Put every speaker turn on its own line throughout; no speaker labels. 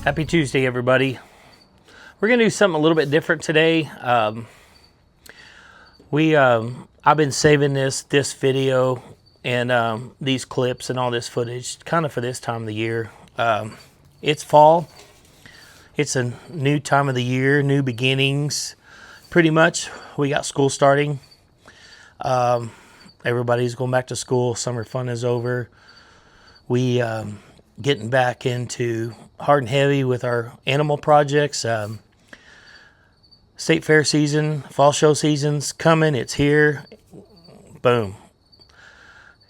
Happy Tuesday, everybody. We're gonna do something a little bit different today. I've been saving this video and these clips and all this footage kind of for this time of the year. It's fall. It's a new time of the year, new beginnings. Pretty much, we got school starting. Everybody's going back to school. Summer fun is over. We getting back into hard and heavy with our animal projects. State fair season, fall show season's coming. It's here. Boom.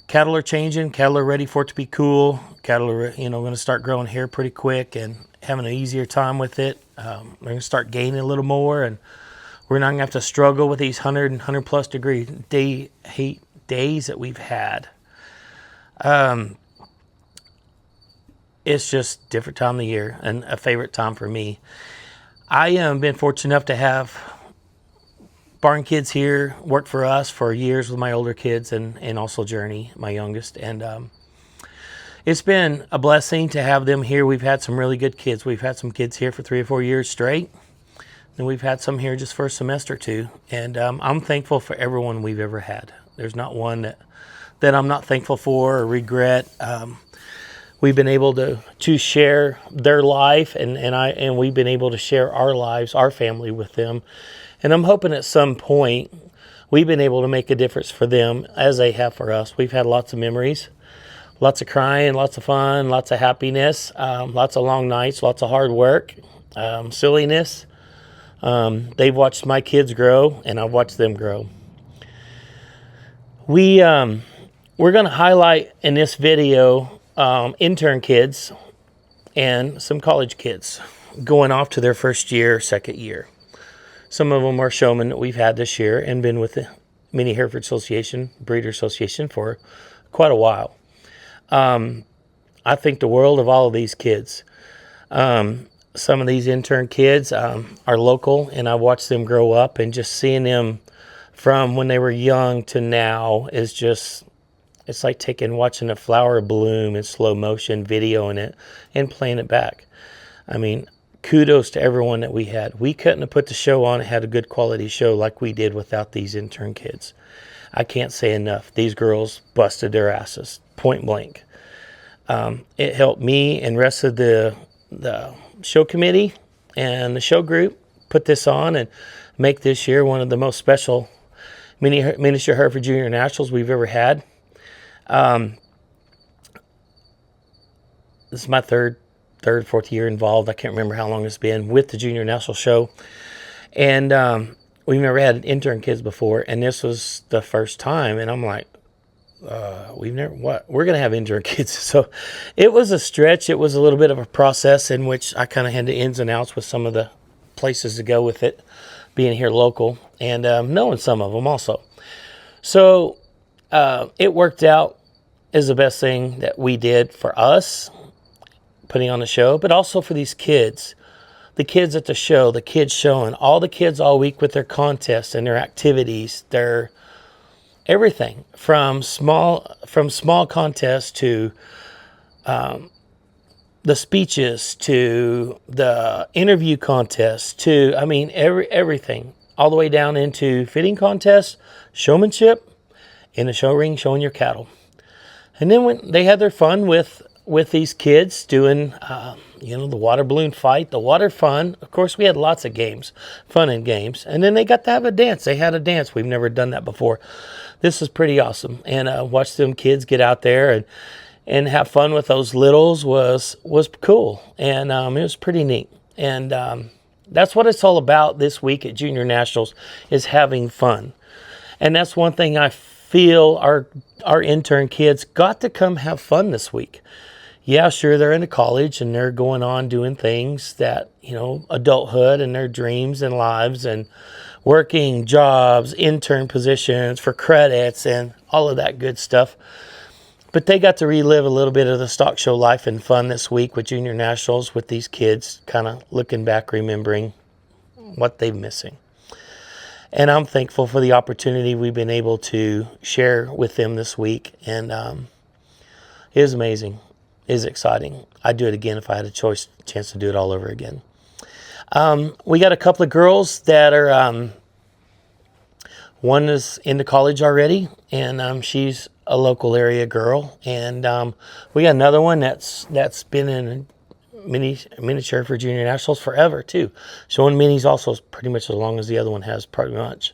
Cattle are changing. Cattle are ready for it to be cool. Cattle are, going to start growing hair pretty quick and having an easier time with it. They're going to start gaining a little more, and we're not going to have to struggle with these 100 plus degree heat days that we've had. It's just a different time of the year and a favorite time for me. I have been fortunate enough to have barn kids here work for us for years with my older kids and also Journey, my youngest. And it's been a blessing to have them here. We've had some really good kids. We've had some kids here for 3 or 4 years straight. And we've had some here just for a semester or two. And I'm thankful for everyone we've ever had. There's not one that I'm not thankful for or regret. We've been able to share their life, and we've been able to share our lives, our family with them. And I'm hoping at some point we've been able to make a difference for them as they have for us. We've had lots of memories, lots of crying, lots of fun, lots of happiness, lots of long nights, lots of hard work, silliness. They've watched my kids grow, and I've watched them grow. We're going to highlight in this video intern kids and some college kids going off to their first year, second year. Some of them are showmen that we've had this year and been with the Mini-Hereford Association, Breeder Association for quite a while. I think the world of all of these kids. Some of these intern kids are local, and I watched them grow up, and just seeing them from when they were young to now is just... It's like watching a flower bloom in slow motion, videoing it, and playing it back. I mean, kudos to everyone that we had. We couldn't have put the show on and had a good quality show like we did without these intern kids. I can't say enough. These girls busted their asses, point blank. It helped me and rest of the show committee and the show group put this on and make this year one of the most special Mini-Hereford Junior Nationals we've ever had. This is my third, fourth year involved. I can't remember how long it's been with the Junior National Show. And we've never had intern kids before, and this was the first time. And I'm like, we're going to have intern kids. So it was a stretch. It was a little bit of a process in which I kind of had the ins and outs with some of the places to go with it, being here local, and knowing some of them also. So it worked out as the best thing that we did for us, putting on the show, but also for these kids. The kids at the show, the kids showing, all the kids all week with their contests and their activities, their everything from small contests to the speeches to the interview contests to, everything, all the way down into fitting contests, showmanship, in the show ring, showing your cattle. And then when they had their fun with these kids doing, the water balloon fight, the water fun. Of course, we had lots of games, fun and games. And then they got to have a dance. They had a dance. We've never done that before. This is pretty awesome. And watch them kids get out there and have fun with those littles was cool. And it was pretty neat. And that's what it's all about this week at Junior Nationals, is having fun. And that's one thing I feel our intern kids got to come have fun this week. Yeah, sure, they're into college and they're going on doing things that, adulthood and their dreams and lives and working jobs, intern positions for credits and all of that good stuff. But they got to relive a little bit of the stock show life and fun this week with Junior Nationals with these kids, kind of looking back, remembering what they're missing. And I'm thankful for the opportunity we've been able to share with them this week. And it was amazing. is exciting. I'd do it again if I had a chance to do it all over again. We got a couple of girls that are, one is into college already, and she's a local area girl. And we got another one that's been in Mini-Hereford Junior Nationals forever too. Showing minis also pretty much as long as the other one has, pretty much.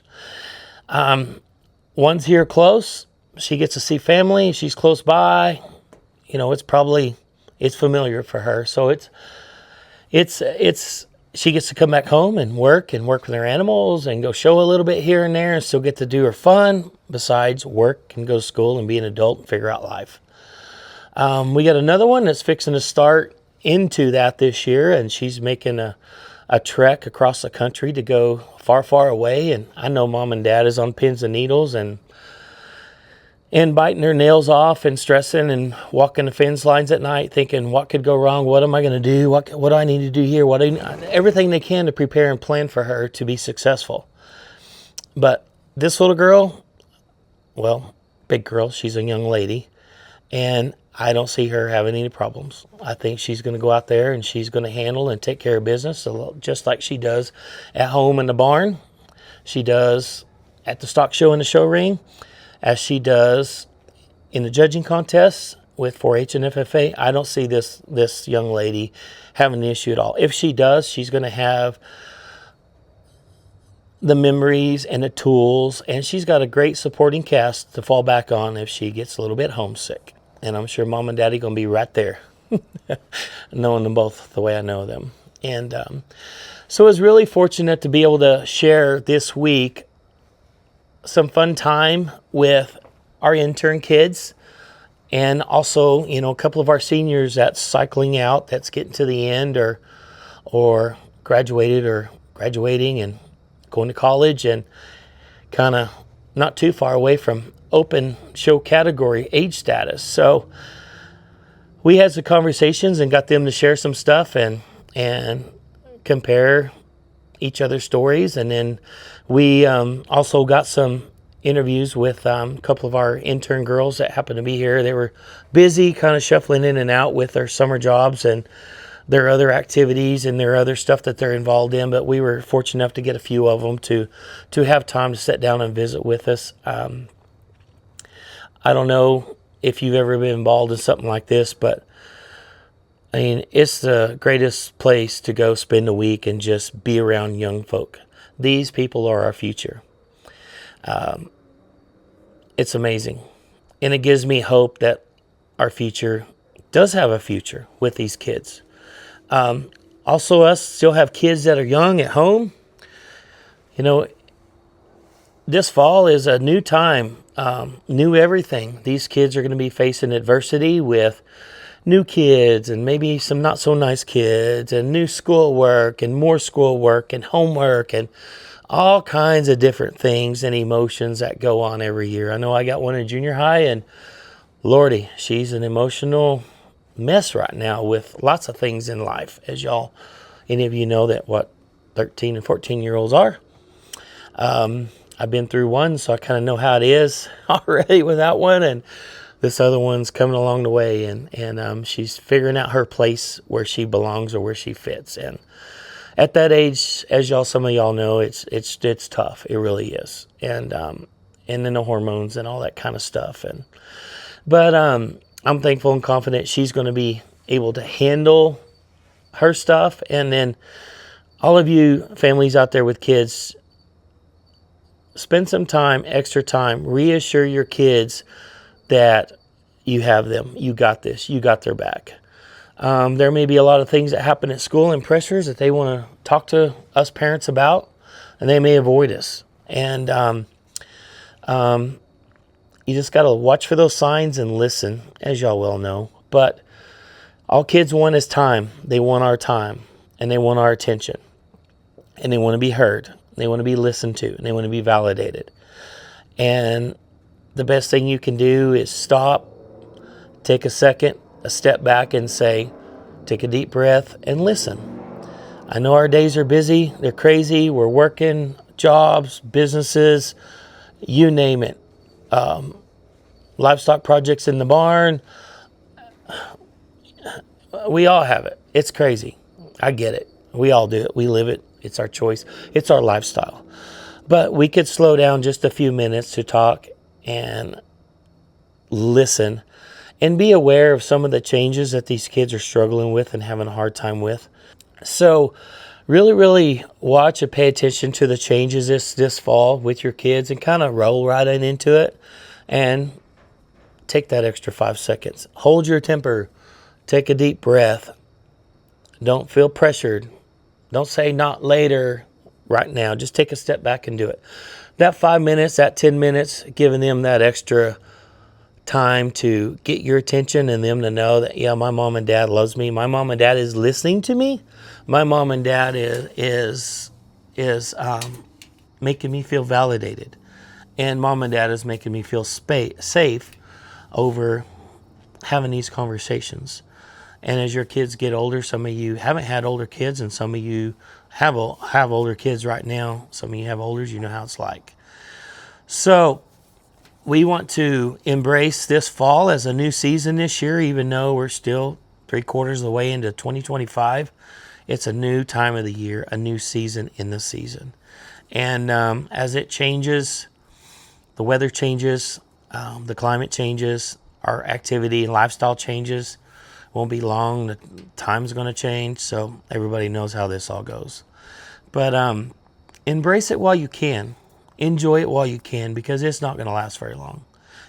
One's here close. She gets to see family. She's close by. It's familiar for her. So she gets to come back home and work with her animals and go show a little bit here and there and still get to do her fun besides work and go to school and be an adult and figure out life. We got another one that's fixing to start into that this year, and she's making a trek across the country to go far, far away. And I know mom and dad is on pins and needles and biting their nails off and stressing and walking the fence lines at night thinking, what could go wrong? What am I going to do? What do I need to do here? Everything they can to prepare and plan for her to be successful. But this little girl, well, big girl, she's a young lady, and I don't see her having any problems. I think she's going to go out there and she's going to handle and take care of business just like she does at home in the barn. She does at the stock show in the show ring, as she does in the judging contests with 4-H and FFA. I don't see this young lady having an issue at all. If she does, she's going to have the memories and the tools, and she's got a great supporting cast to fall back on if she gets a little bit homesick. And I'm sure mom and daddy going to be right there, knowing them both the way I know them. And so I was really fortunate to be able to share this week some fun time with our intern kids, and also, a couple of our seniors that's cycling out, that's getting to the end or graduated or graduating and going to college and kind of not too far away from open show category age status. So we had some conversations and got them to share some stuff and compare each other's stories. And then we also got some interviews with a couple of our intern girls that happened to be here. They were busy kind of shuffling in and out with their summer jobs and their other activities and their other stuff that they're involved in, but we were fortunate enough to get a few of them to have time to sit down and visit with us. I don't know if you've ever been involved in something like this, but I mean, it's the greatest place to go spend a week and just be around young folk. These people are our future. It's amazing. And it gives me hope that our future does have a future with these kids. Also, us still have kids that are young at home. This fall is a new time, new everything. These kids are going to be facing adversity with new kids and maybe some not so nice kids and new schoolwork and more schoolwork and homework and all kinds of different things and emotions that go on every year. I know I got one in junior high, and Lordy, she's an emotional mess right now with lots of things in life, as any of you know that what 13 and 14-year-olds are. I've been through one, so I kind of know how it is already without one, and this other one's coming along the way, and she's figuring out her place where she belongs or where she fits. And at that age, as some of y'all know, it's tough. It really is. And then the hormones and all that kind of stuff. But I'm thankful and confident she's going to be able to handle her stuff. And then all of you families out there with kids, spend some time, extra time, reassure your kids that you have them. You got this. You got their back. There may be a lot of things that happen at school and pressures that they want to talk to us parents about, and they may avoid us. And you just got to watch for those signs and listen, as y'all well know. But all kids want is time. They want our time, and they want our attention, and they want to be heard. They want to be listened to, and they want to be validated. And the best thing you can do is stop, take a second, a step back, and say, take a deep breath and listen. I know our days are busy. They're crazy. We're working, jobs, businesses, you name it. Livestock projects in the barn. We all have it. It's crazy. I get it. We all do it. We live it. It's our choice. It's our lifestyle. But we could slow down just a few minutes to talk and listen and be aware of some of the changes that these kids are struggling with and having a hard time with. So really, really watch and pay attention to the changes this fall with your kids and kind of roll right into it and take that extra 5 seconds. Hold your temper. Take a deep breath. Don't feel pressured. Don't say not later, right now. Just take a step back and do it. That 5 minutes, that 10 minutes, giving them that extra time to get your attention and them to know that, yeah, my mom and dad loves me. My mom and dad is listening to me. My mom and dad is making me feel validated. And mom and dad is making me feel safe over having these conversations. And as your kids get older, some of you haven't had older kids, and some of you have older kids right now. Some of you have olders, you know how it's like. So we want to embrace this fall as a new season this year, even though we're still 3/4 of the way into 2025. It's a new time of the year, a new season in the season. And as it changes, the weather changes, the climate changes, our activity and lifestyle changes. Won't be long. The time's going to change, so everybody knows how this all goes. But embrace it while you can. Enjoy it while you can, because it's not going to last very long.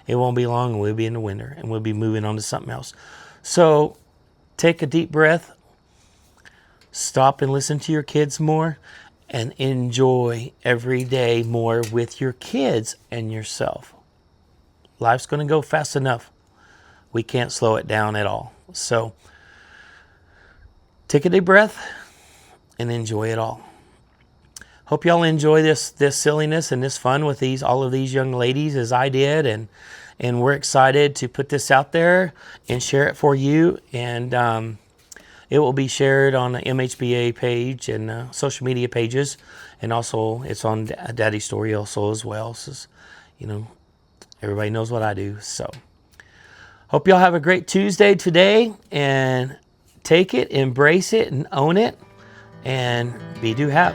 It won't be long, and we'll be in the winter, and we'll be moving on to something else. So take a deep breath. Stop and listen to your kids more, and enjoy every day more with your kids and yourself. Life's going to go fast enough. We can't slow it down at all. So take a deep breath and enjoy it all. Hope y'all enjoy this silliness and this fun with all of these young ladies as I did, and we're excited to put this out there and share it for you. And it will be shared on the MHBA page and social media pages, and also it's on Daddy's Story also as well. So, everybody knows what I do. So hope y'all have a great Tuesday today, and take it, embrace it, and own it, and be do have.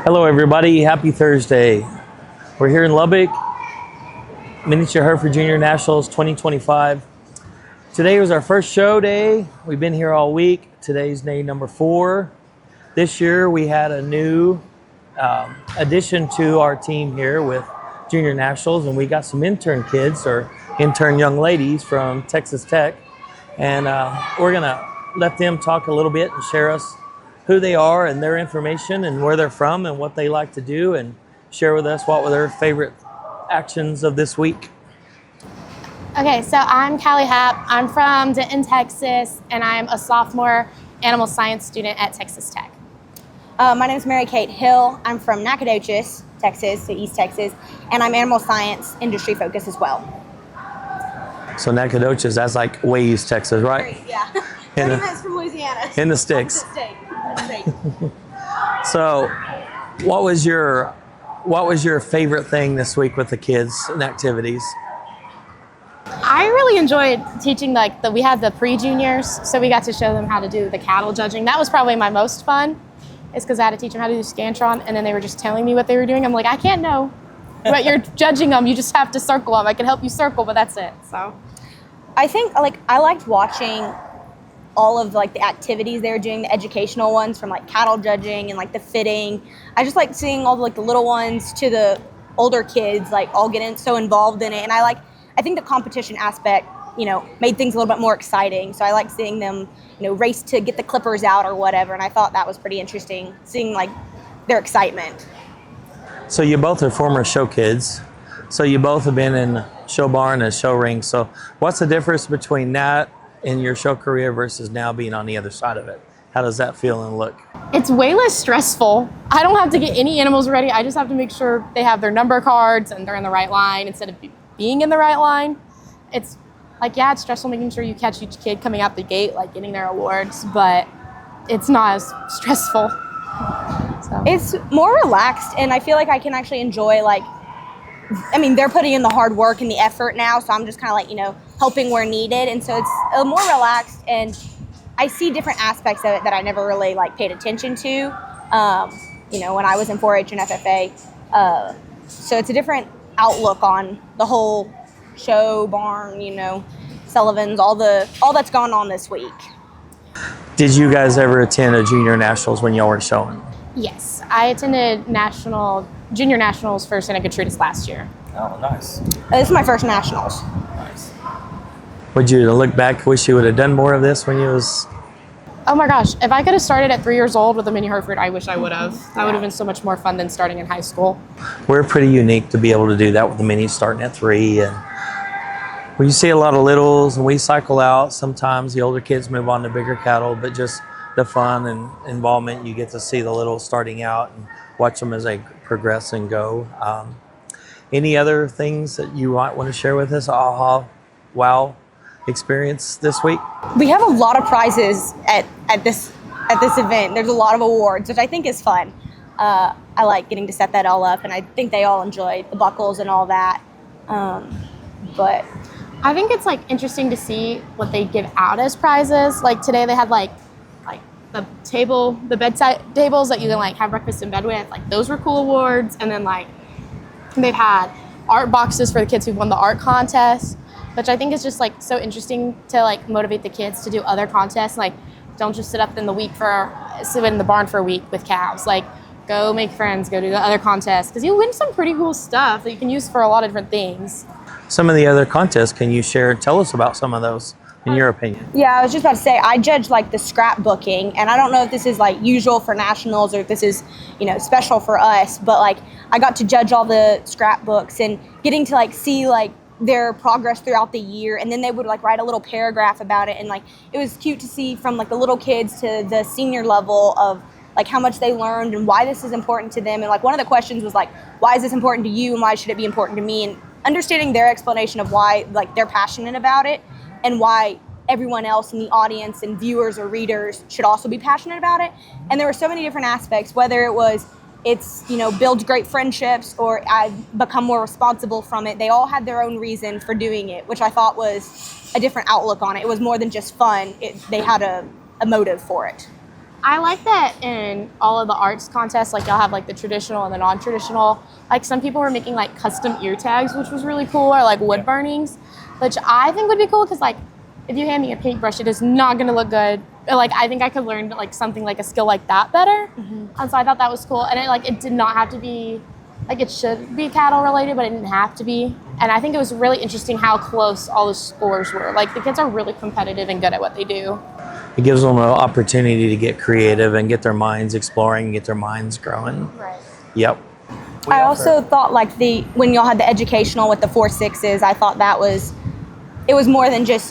Hello everybody, happy Thursday. We're here in Lubbock, Mini-Hereford Junior Nationals 2025. Today was our first show day. We've been here all week. Today's day number 4. This year we had a new addition to our team here with Junior Nationals, and we got some intern kids or intern young ladies from Texas Tech. And we're gonna let them talk a little bit and share us who they are and their information and where they're from and what they like to do, and share with us what were their favorite actions of this week.
Okay, so I'm Kallie Happ. I'm from Denton, Texas, and I'm a sophomore animal science student at Texas Tech.
My name is Mary Kate Hill. I'm from Nacogdoches, Texas, so East Texas, and I'm animal science industry focused as well.
So Nacogdoches, that's like way East Texas, right?
Great, yeah. 30 minutes from Louisiana.
In the sticks. So what was your favorite thing this week with the kids and activities?
I really enjoyed teaching, we had the pre-juniors, so we got to show them how to do the cattle judging. That was probably my most fun, is because I had to teach them how to do Scantron, and then they were just telling me what they were doing. I'm like, I can't know, but you're judging them. You just have to circle them. I can help you circle, but that's it. So
I think I liked watching all of the activities they were doing, the educational ones from cattle judging and the fitting. I just like seeing all the little ones to the older kids all getting so involved in it. And I think the competition aspect made things a little bit more exciting. So I like seeing them, race to get the clippers out or whatever. And I thought that was pretty interesting, seeing like their excitement.
So you both are former show kids. So you both have been in show barn and show ring. So what's the difference between that in your show career versus now being on the other side of it? How does that feel and look?
It's way less stressful. I don't have to get any animals ready. I just have to make sure they have their number cards and they're in the right line instead of being in the right line. It's like, yeah, it's stressful making sure you catch each kid coming out the gate, like getting their awards, but it's not as stressful. So.
It's more relaxed, and I feel like I can actually enjoy, they're putting in the hard work and the effort now, so I'm just kind of helping where needed, and so it's more relaxed, and I see different aspects of it that I never really paid attention to, when I was in 4-H and FFA. So it's a different outlook on the whole show barn, Sullivan's, all that's gone on this week.
Did you guys ever attend a junior nationals when y'all were showing?
Yes, I attended junior nationals for Santa Gertrudis last year.
Oh, nice.
This is my first nationals.
Nice. Would you look back, wish you would have done more of this when you was?
Oh my gosh, if I could have started at 3 years old with a Mini-Hereford, I wish I would have. That would have been so much more fun than starting in high school.
We're pretty unique to be able to do that with the mini starting at 3. And when you see a lot of littles and we cycle out, sometimes the older kids move on to bigger cattle, but just the fun and involvement, you get to see the littles starting out and watch them as they progress and go. Any other things that you might want to share with us? Aha, wow experience this week?
We have a lot of prizes at this event. There's a lot of awards, which I think is fun. I like getting to set that all up, and I think they all enjoy the buckles and all that. But
I think it's interesting to see what they give out as prizes. Like today they had the bedside tables that you can have breakfast in bed with. Those were cool awards. And then they've had art boxes for the kids who won the art contest, which I think is just so interesting to motivate the kids to do other contests. Don't just sit up in the barn for a week with calves. Go make friends, go do the other contests, because you win some pretty cool stuff that you can use for a lot of different things.
Some of the other contests, can you tell us about some of those in your opinion?
Yeah, I was just about to say, I judge the scrapbooking, and I don't know if this is usual for nationals or if this is, special for us, but I got to judge all the scrapbooks and getting to see their progress throughout the year, and then they would write a little paragraph about it, and it was cute to see from the little kids to the senior level of how much they learned and why this is important to them. And one of the questions was why is this important to you and why should it be important to me, and understanding their explanation of why they're passionate about it and why everyone else in the audience and viewers or readers should also be passionate about it. And there were so many different aspects, whether it was builds great friendships or I've become more responsible from it. They all had their own reason for doing it, which I thought was a different outlook on it. It was more than just fun. They had a motive for it.
I like that in all of the arts contests, y'all have the traditional and the non-traditional. Some people were making custom ear tags, which was really cool, or wood burnings, which I think would be cool because if you hand me a paintbrush, it is not going to look good. I think I could learn something a skill like that better. Mm-hmm. And so I thought that was cool. And it did not have to be it should be cattle related, but it didn't have to be. And I think it was really interesting how close all the scores were. The kids are really competitive and good at what they do.
It gives them an opportunity to get creative and get their minds exploring and get their minds growing.
Right.
Yep.
I also thought when y'all had the educational with the 4-6s, I thought it was more than just,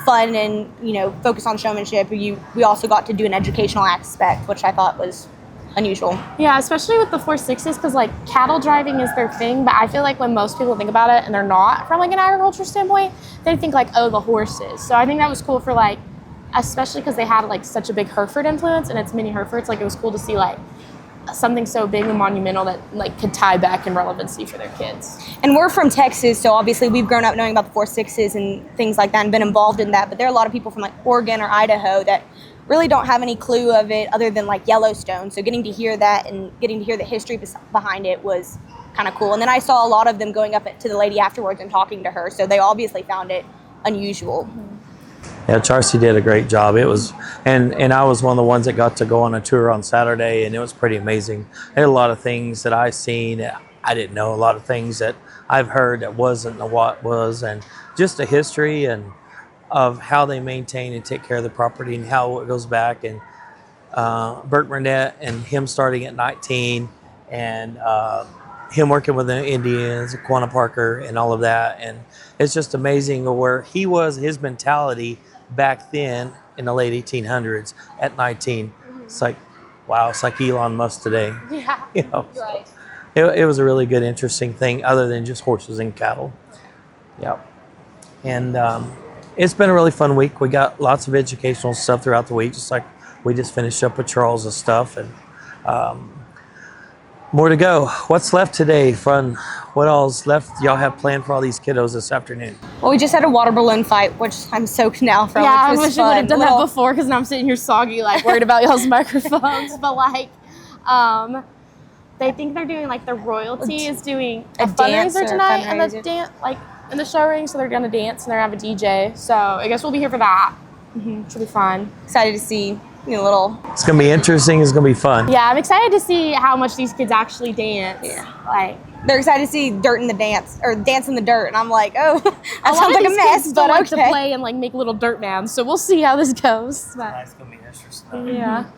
fun and, focus on showmanship. We also got to do an educational aspect, which I thought was unusual.
Yeah, especially with the 4-6s, because cattle driving is their thing, but I feel when most people think about it and they're not from an agriculture standpoint, they think oh, the horses. So I think that was cool for especially because they had such a big Hereford influence, and it's Mini-Herefords. It was cool to see something so big and monumental that could tie back in relevancy for their kids.
And we're from Texas, so obviously we've grown up knowing about the 4-6s and things like that and been involved in that, but there are a lot of people from Oregon or Idaho that really don't have any clue of it other than Yellowstone. So getting to hear that and getting to hear the history behind it was kind of cool. And then I saw a lot of them going up to the lady afterwards and talking to her, so they obviously found it unusual. Mm-hmm.
Yeah, Charcy did a great job. It was, and I was one of the ones that got to go on a tour on Saturday, and it was pretty amazing. There had a lot of things that I seen. I didn't know a lot of things that I've heard that wasn't what was, and just the history and of how they maintain and take care of the property and how it goes back. And Bert Burnett and him starting at 19 and him working with the Indians, Quanah Parker and all of that. And it's just amazing where he was, his mentality back then in the late 1800s at 19. It's like, wow, it's like Elon Musk today.
Yeah.
You know,
Right.
it was a really good, interesting thing other than just horses and cattle. Yeah. And it's been a really fun week. We got lots of educational stuff throughout the week, just like we just finished up with Charles and stuff. And more to go. What's left today? Fun. What all's left y'all have planned for all these kiddos this afternoon?
Well, we just had a water balloon fight, which I'm soaked now from.
Yeah, I
which was
wish I would have done
fun.
that before because now I'm sitting here soggy, like worried about y'all's microphones. But like, they think they're doing like the royalty is doing a
dance
fundraiser
or
tonight, and the
fundraiser.
dance like in the show ring, so they're gonna dance and they're gonna have a DJ. So I guess we'll be here for that. Should be fun.
Excited to see little.
It's going to be interesting. It's going to be fun.
Yeah, I'm excited to see how much these kids actually dance.
Yeah.
Like.
They're excited to see dirt in the dance or dance in the dirt, and I'm like, oh, that
A lot
sounds
of
like a
these
mess,
kids still
but
like
okay.
to play and like make little dirt mounds. So we'll see how this goes. But,
It's going to be interesting.
yeah.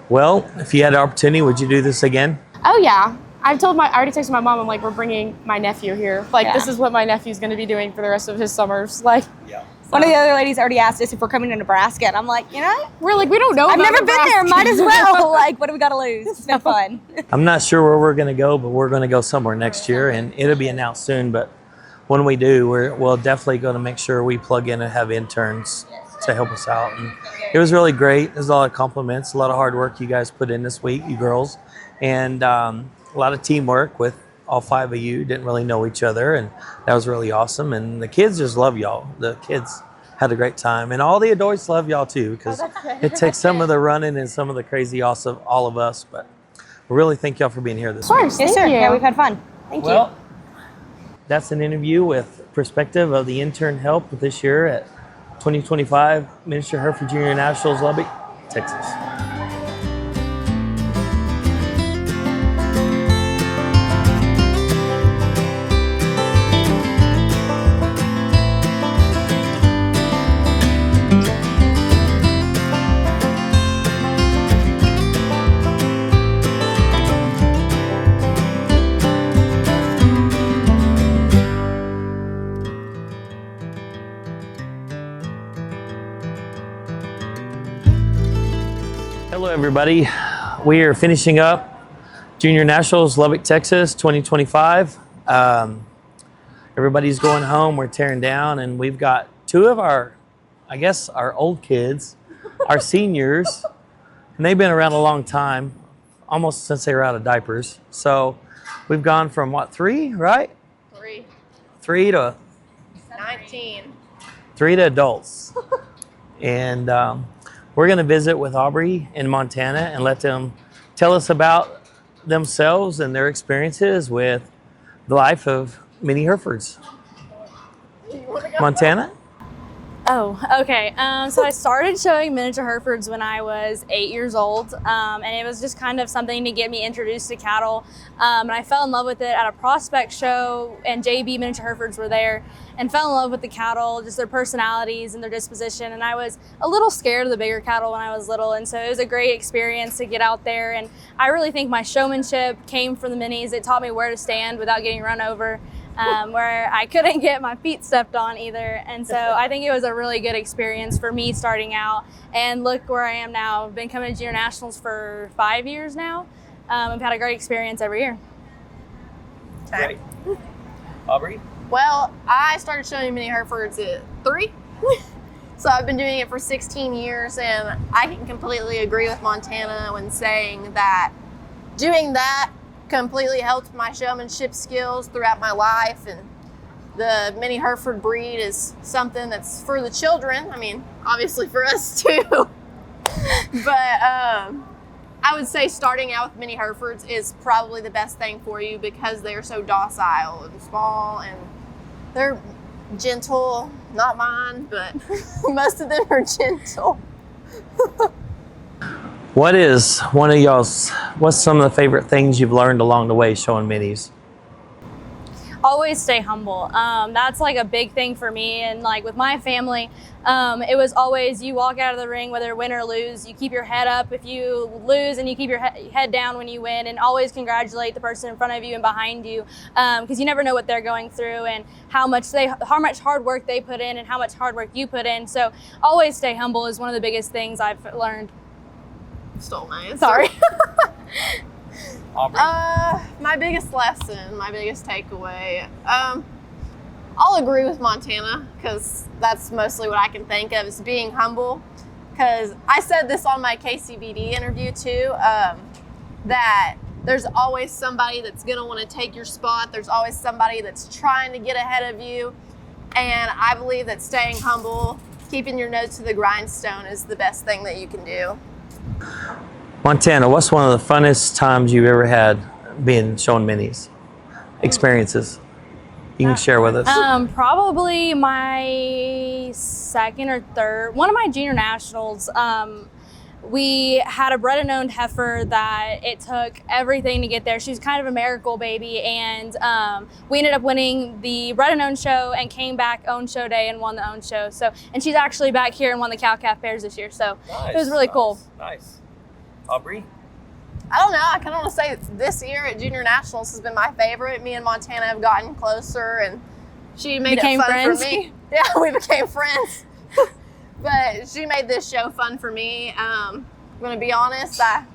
Well, if you had the opportunity, would you do this again?
Oh yeah. I already texted my mom. I'm like, we're bringing my nephew here. Like,
Yeah.
this is what my nephew's going to be doing for the rest of his summers. Like,
Yeah.
One of the other ladies already asked us if we're coming to Nebraska, and I'm like,
we're like, we don't know.
I've
about
never been there.
Nebraska.
Might as well. Like, what do we got to lose? It's no fun.
I'm not sure where we're going to go, but we're going to go somewhere next year, and it'll be announced soon. But when we do, we'll definitely going to make sure we plug in and have interns to help us out. And it was really great. There's a lot of compliments, a lot of hard work you guys put in this week, you girls, and a lot of teamwork with all 5 of you. Didn't really know each other, and that was really awesome. And the kids just love y'all. The kids had a great time, and all the adults love y'all too, because it takes some of the running and some of the crazy also all of us. But we really thank y'all for being here this
Of course.
Yes,
Thank
sir.
you.
Yeah, we've had fun. Thank you.
Well, that's an interview with perspective of the intern help this year at 2025 Mini-Hereford Junior Nationals, Lubbock, Texas. Hello, everybody. We are finishing up Junior Nationals, Lubbock, Texas, 2025. Everybody's going home. We're tearing down, and we've got 2 of our old kids, our seniors, and they've been around a long time, almost since they were out of diapers. So we've gone from 3, right?
3.
3 to
19.
3 to adults. And we're going to visit with Aubree in Montana and let them tell us about themselves and their experiences with the life of Mini-Herefords. Montana?
Oh, okay. So I started showing miniature Herefords when I was 8 years old, and it was just kind of something to get me introduced to cattle. And I fell in love with it at a prospect show, and JB miniature Herefords were there, and fell in love with the cattle, just their personalities and their disposition. And I was a little scared of the bigger cattle when I was little, and so it was a great experience to get out there. And I really think my showmanship came from the minis. It taught me where to stand without getting run over. Where I couldn't get my feet stepped on either. And so I think it was a really good experience for me starting out. And look where I am now. I've been coming to Junior Nationals for 5 years now. I've had a great experience every year.
Great. Aubree?
Well, I started showing Mini-Herefords at 3. So I've been doing it for 16 years, and I can completely agree with Montana when saying that doing that completely helped my showmanship skills throughout my life. And the Mini-Hereford breed is something that's for the children. I mean, obviously for us too. But I would say starting out with Mini-Herefords is probably the best thing for you because they are so docile and small, and they're gentle. Not mine, but most of them are gentle.
What's some of the favorite things you've learned along the way showing minis?
always stay humble. That's like a big thing for me, and like with my family, it was always you walk out of the ring whether win or lose, you keep your head up if you lose, and you keep your head down when you win, and always congratulate the person in front of you and behind you, because you never know what they're going through and how much hard work they put in and how much hard work you put in. So always stay humble is one of the biggest things I've learned.
Stole my answer.
Sorry.
Aubree?
My biggest lesson, my biggest takeaway. I'll agree with Montana because that's mostly what I can think of is being humble. Because I said this on my KCBD interview too, that there's always somebody that's gonna want to take your spot. There's always somebody that's trying to get ahead of you. And I believe that staying humble, keeping your nose to the grindstone is the best thing that you can do.
Montana, what's one of the funnest times you've ever had being shown minis? Experiences you can share with us.
Probably my second or third, one of my junior nationals. We had a bred and owned heifer that it took everything to get there. She was kind of a miracle baby, and we ended up winning the bred and owned show and came back own show day and won the own show. So, and she's actually back here and won the cow-calf pairs this year. So
Nice,
it was really cool.
Nice. Aubree?
I don't know. I kind of want to say this year at Junior Nationals has been my favorite. Me and Montana have gotten closer, and she made
Became
it fun
friends.
for me. Yeah, we became friends. But she made this show fun for me. I'm going to be honest. I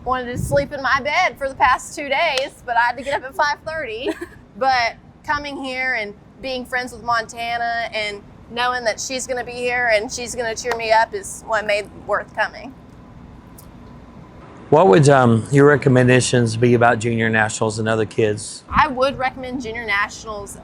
wanted to sleep in my bed for the past 2 days, but I had to get up at 5:30. But coming here and being friends with Montana and knowing that she's going to be here and she's going to cheer me up is what made it worth coming.
What would your recommendations be about junior nationals and other kids?
I would recommend Junior Nationals.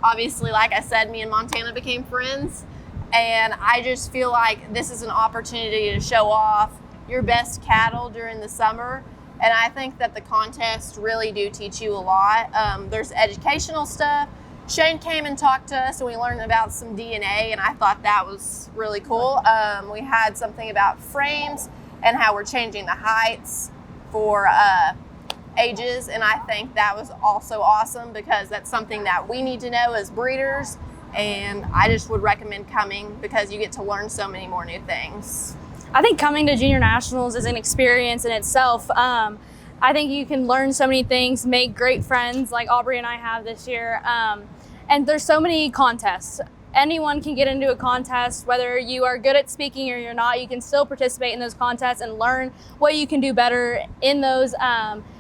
Obviously, like I said, me and Montana became friends, and I just feel like this is an opportunity to show off your best cattle during the summer. And I think that the contests really do teach you a lot. There's educational stuff. Shane came and talked to us, and we learned about some DNA, and I thought that was really cool. We had something about frames and how we're changing the heights for ages, and I think that was also awesome because that's something that we need to know as breeders, and I just would recommend coming because you get to learn so many more new things.
I think coming to Junior Nationals is an experience in itself. I think you can learn so many things, make great friends like Aubree and I have this year, and there's so many contests. Anyone can get into a contest, whether you are good at speaking or you're not. You can still participate in those contests and learn what you can do better in those.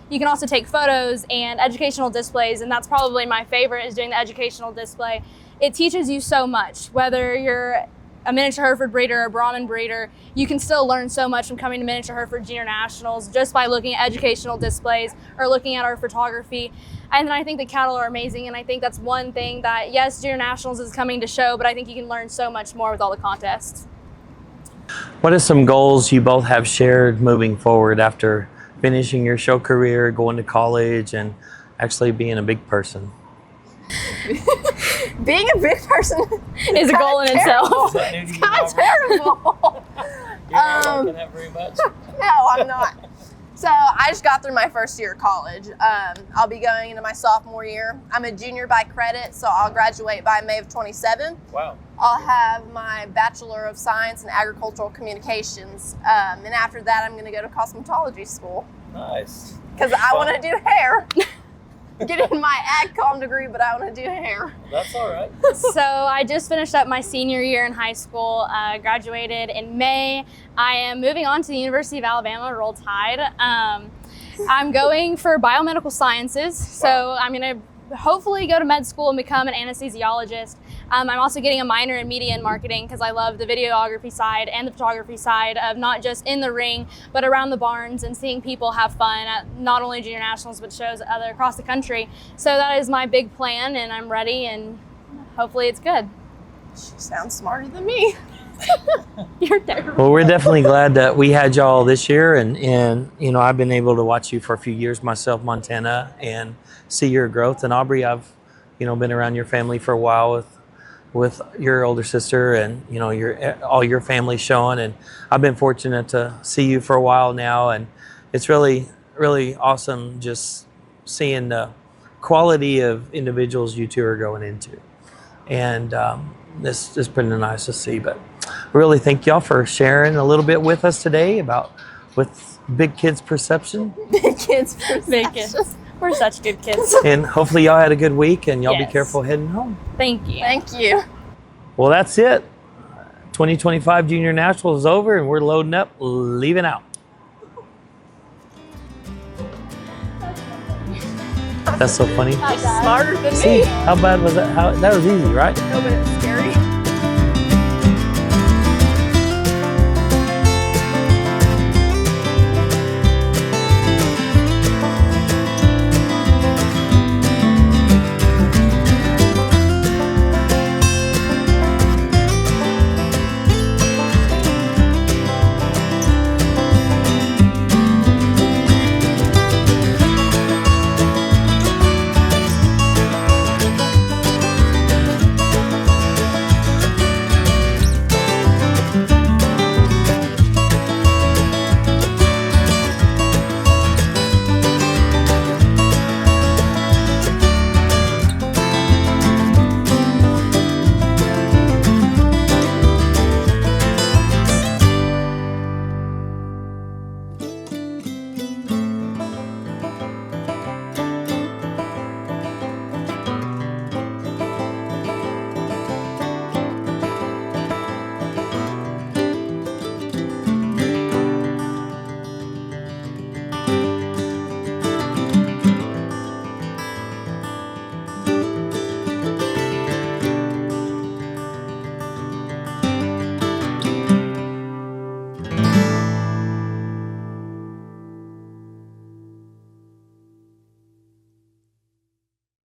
You can also take photos and educational displays, and that's probably my favorite is doing the educational display. It teaches you so much, whether you're a miniature Hereford breeder or a Brahman breeder, you can still learn so much from coming to Miniature Hereford Junior Nationals just by looking at educational displays or looking at our photography. And then I think the cattle are amazing, and I think that's one thing that, yes, Junior Nationals is coming to show, but I think you can learn so much more with all the contests.
What are some goals you both have shared moving forward after finishing your show career, going to college, and actually being a big person?
Being a big person
Is a goal in itself.
It's kind of terrible.
You're not liking that very much?
No, I'm not. So I just got through my first year of college. I'll be going into my sophomore year. I'm a junior by credit, so I'll graduate by May of 27.
Wow.
I'll have my Bachelor of Science in Agricultural Communications. And after that, I'm going to go to cosmetology school
Nice.
because I want to do hair. Getting my ag comm degree, but I want to do hair.
That's all right.
So I just finished up my senior year in high school, graduated in May. I am moving on to the University of Alabama, Roll Tide. I'm going for biomedical sciences, so I'm going to hopefully go to med school and become an anesthesiologist. I'm also getting a minor in media and marketing because I love the videography side and the photography side of not just in the ring, but around the barns and seeing people have fun at not only Junior Nationals, but shows other across the country. So that is my big plan, and I'm ready, and hopefully it's good.
She sounds smarter than me.
You're terrible.
Well, we're definitely glad that we had y'all this year, and you know, I've been able to watch you for a few years myself, Montana, and see your growth. And Aubree, I've been around your family for a while with your older sister, and all your family showing, and I've been fortunate to see you for a while now, and it's really, really awesome just seeing the quality of individuals you two are going into. And this is pretty nice to see. But really thank y'all for sharing a little bit with us today about with Big Kids Perception.
Kids,
Big kids. We're such good kids.
And hopefully y'all had a good week and y'all be
Yes.
careful heading home.
Thank you.
Thank you.
Well, that's it. 2025 Junior Nationals is over and we're loading up, leaving out. That's so funny.
Smarter than
See,
me.
how bad was that? That was easy, right?
No, but it's